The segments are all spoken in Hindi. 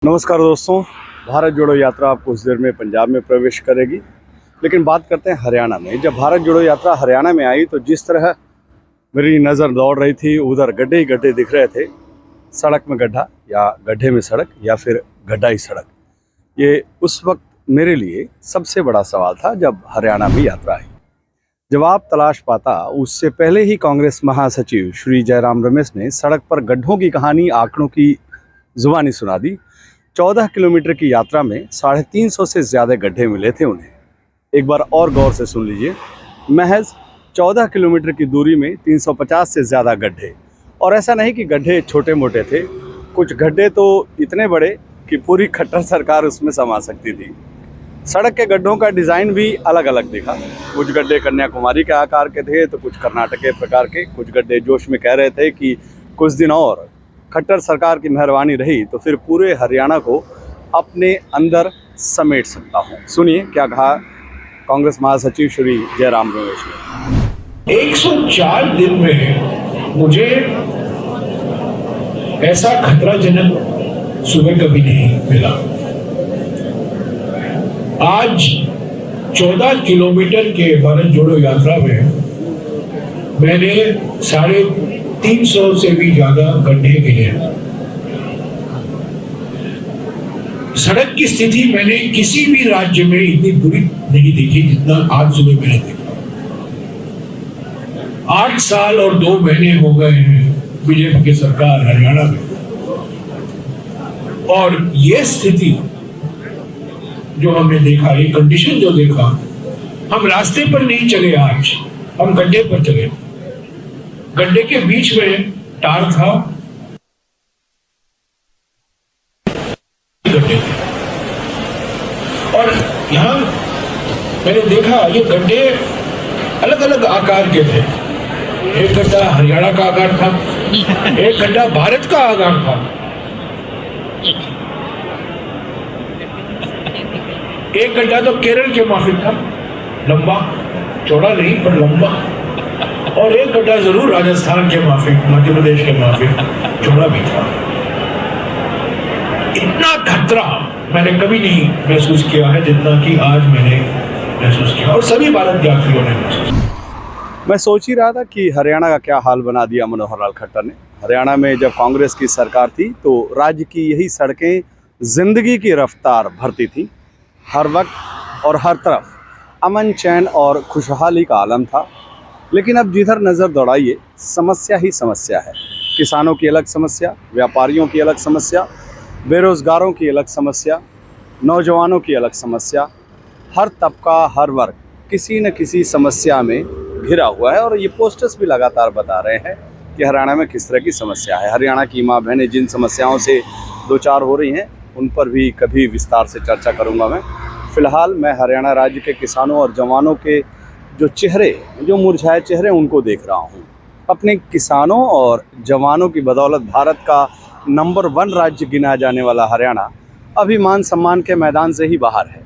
नमस्कार दोस्तों। भारत जोड़ो यात्रा अब कुछ देर में पंजाब में प्रवेश करेगी, लेकिन बात करते हैं हरियाणा में। जब भारत जोड़ो यात्रा हरियाणा में आई तो जिस तरह मेरी नज़र दौड़ रही थी, उधर गड्ढे ही गड्ढे दिख रहे थे। सड़क में गड्ढा या गड्ढे में सड़क या फिर गड्ढा ही सड़क, ये उस वक्त मेरे लिए सबसे बड़ा सवाल था जब हरियाणा में यात्रा आई। जवाब तलाश पाता उससे पहले ही कांग्रेस महासचिव श्री जयराम रमेश ने सड़क पर गड्ढों की कहानी आंकड़ों की जुबानी सुना दी। 14 किलोमीटर की यात्रा में 350 से ज़्यादा गड्ढे मिले थे उन्हें। एक बार और गौर से सुन लीजिए, महज 14 किलोमीटर की दूरी में 350 से ज़्यादा गड्ढे। और ऐसा नहीं कि गड्ढे छोटे मोटे थे, कुछ गड्ढे तो इतने बड़े कि पूरी खट्टर सरकार उसमें समा सकती थी। सड़क के गड्ढों का डिज़ाइन भी अलग अलग दिखा। कुछ गड्ढे कन्याकुमारी के आकार के थे तो कुछ कर्नाटक के प्रकार के। कुछ गड्ढे जोश में कह रहे थे कि कुछ दिन और खट्टर सरकार की मेहरबानी रही तो फिर पूरे हरियाणा को अपने अंदर समेट सकता हूँ। सुनिए क्या कहा कांग्रेस महासचिव श्री जयराम रमेश ने। 104 दिन में मुझे ऐसा खतराजनक सुबह कभी नहीं मिला। आज 14 किलोमीटर के भारत जोड़ो यात्रा में मैंने 350 से भी ज्यादा गड्ढे गिने। सड़क की स्थिति मैंने किसी भी राज्य में इतनी बुरी नहीं देखी जितना आज सुबह मैंने देखा। 8 साल और 2 महीने हो गए हैं बीजेपी की सरकार हरियाणा में, और ये स्थिति जो हमने देखा, ये कंडीशन जो देखा, हम रास्ते पर नहीं चले, आज हम गड्ढे पर चले। गड्ढे के बीच में टार था, गड्ढे थे, और यहां मैंने देखा ये गड्ढे अलग अलग आकार के थे। एक गड्ढा हरियाणा का आकार था, एक गड्ढा भारत का आकार था, एक गड्ढा तो केरल के माफिक था, लंबा, चौड़ा नहीं पर लंबा, और एक गड्ढा जरूर राजस्थान के माफिक, मध्य प्रदेश के माफिक, चौड़ा भी था। इतना खतरा मैंने कभी नहीं महसूस किया है जितना कि आज मैंने महसूस किया, और सभी भारत यात्रियों ने महसूस किया। मैं सोच ही रहा था कि हरियाणा का क्या हाल बना दिया मनोहर लाल खट्टर ने। हरियाणा में जब कांग्रेस की सरकार थी तो राज्य की यही सड़कें जिंदगी की रफ्तार भरती थी। हर वक्त और हर तरफ अमन चैन और खुशहाली का आलम था। लेकिन अब जिधर नज़र दौड़ाइए समस्या ही समस्या है। किसानों की अलग समस्या, व्यापारियों की अलग समस्या, बेरोज़गारों की अलग समस्या, नौजवानों की अलग समस्या। हर तबका, हर वर्ग किसी न किसी समस्या में घिरा हुआ है। और ये पोस्टर्स भी लगातार बता रहे हैं कि हरियाणा में किस तरह की समस्या है। हरियाणा की माँ बहनें जिन समस्याओं से दो चार हो रही हैं उन पर भी कभी विस्तार से चर्चा करूँगा मैं। फ़िलहाल मैं हरियाणा राज्य के किसानों और जवानों के जो चेहरे, जो मुरझाए चेहरे, उनको देख रहा हूँ। अपने किसानों और जवानों की बदौलत भारत का नंबर 1 राज्य गिना जाने वाला हरियाणा अभी मान सम्मान के मैदान से ही बाहर है।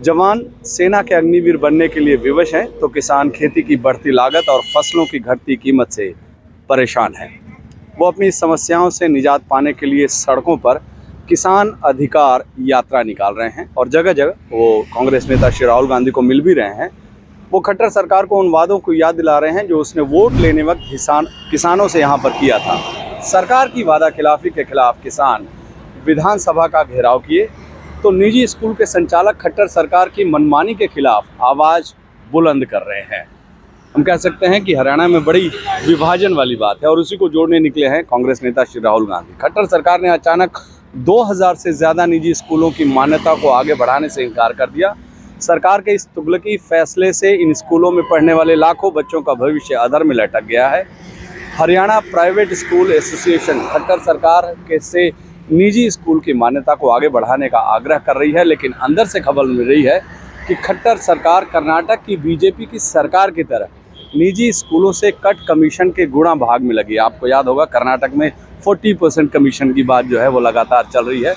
जवान सेना के अग्निवीर बनने के लिए विवश हैं तो किसान खेती की बढ़ती लागत और फसलों की घटती कीमत से परेशान हैं। वो अपनी समस्याओं से निजात पाने के लिए सड़कों पर किसान अधिकार यात्रा निकाल रहे हैं और जगह जगह वो कांग्रेस नेता श्री राहुल गांधी को मिल भी रहे हैं। वो खट्टर सरकार को उन वादों को याद दिला रहे हैं जो उसने वोट लेने वक्त किसानों से यहाँ पर किया था। सरकार की वादा खिलाफी के खिलाफ किसान विधानसभा का घेराव किए तो निजी स्कूल के संचालक खट्टर सरकार की मनमानी के खिलाफ आवाज़ बुलंद कर रहे हैं। हम कह सकते हैं कि हरियाणा में बड़ी विभाजन वाली बात है और उसी को जोड़ने निकले हैं कांग्रेस नेता श्री राहुल गांधी। खट्टर सरकार ने अचानक 2000 से ज़्यादा निजी स्कूलों की मान्यता को आगे बढ़ाने से इनकार कर दिया। सरकार के इस तुगलकी फैसले से इन स्कूलों में पढ़ने वाले लाखों बच्चों का भविष्य अधर में लटक गया है। Haryana private school association Khattar सरकार के से निजी स्कूल की मान्यता को आगे बढ़ाने का आग्रह कर रही है, लेकिन अंदर से खबर मिल रही है कि खट्टर सरकार कर्नाटक की बीजेपी की सरकार की तरह निजी स्कूलों से कट कमीशन के गुणा भाग में लगी। आपको याद होगा कर्नाटक में 40% कमीशन की बात जो है वो लगातार चल रही है।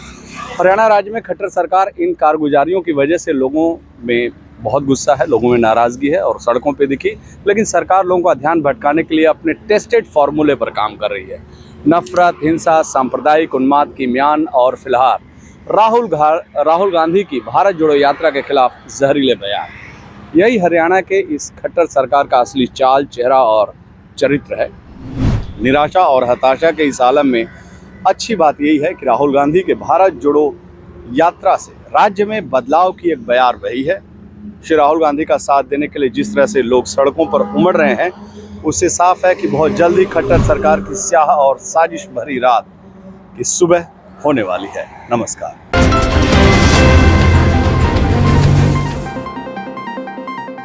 हरियाणा राज्य में खट्टर सरकार इन कारगुजारियों की वजह से लोगों में बहुत गुस्सा है, लोगों में नाराज़गी है और सड़कों पे दिखी। लेकिन सरकार लोगों का ध्यान भटकाने के लिए अपने टेस्टेड फार्मूले पर काम कर रही है। नफरत, हिंसा, सांप्रदायिक उन्माद की म्यान और फिलहाल राहुल गांधी की भारत जोड़ो यात्रा के खिलाफ जहरीले बयान, यही हरियाणा के इस खट्टर सरकार का असली चाल, चेहरा और चरित्र है। निराशा और हताशा के इस आलम में अच्छी बात यही है कि राहुल गांधी के भारत जोड़ो यात्रा से राज्य में बदलाव की एक बयार बही है। श्री राहुल गांधी का साथ देने के लिए जिस तरह से लोग सड़कों पर उमड़ रहे हैं, उससे साफ है कि बहुत जल्द ही खट्टर सरकार की स्याह और साजिश भरी रात की सुबह होने वाली है। नमस्कार।